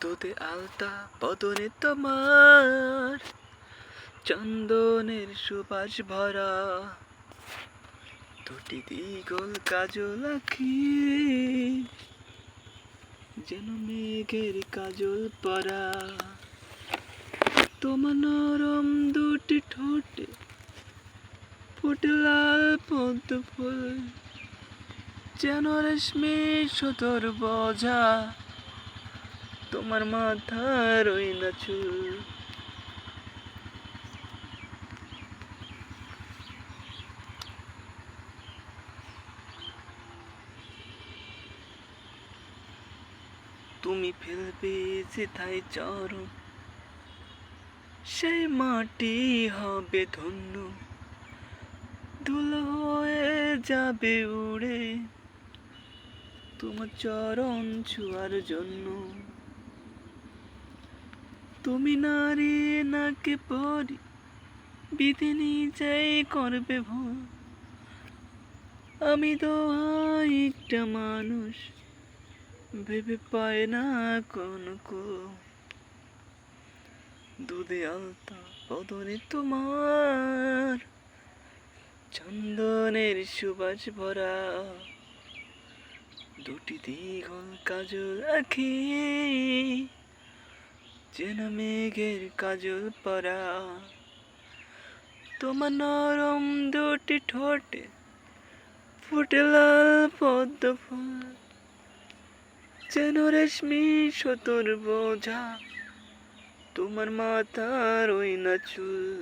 দুধে আলতা বদনে তোমার, চন্দনের সুবাস ভরা, দুটি দ্বিগুল কাজল আঁখি, যেন মেঘের কাজল পরা। তোমার নরম দুটি ঠোঁটে ফুটে লাল পদ্ম ফুল, যেন রেশমি সুতোর বোঝা, তোমার মাথার ওই না চুল। তুমি ফেলবে যেথায় চরণ, সেই মাটি হবে ধন্য, ধুলো হয়ে যাবে উড়ে তোমার চরণ ছোঁয়ার জন্য। তুমি নারী নাকি পরি, বিধি নিজেই করবে ভুল। আমি তো একটা মানুষ, ভেবে পায় না কোন কুল। দুধে আলতা বদনে তোমার, চন্দনের সুবাস ভরা, দুটি দ্বিগুল কাজল আঁখি, যেন মেঘের কাজল পরা। তোমার নরম দুটি ঠোঁটে ফুটে লাল পদ্ম ফুল, যেন রেশমি সুতোর বোঝা, তোমার মাথার ওই না চুল।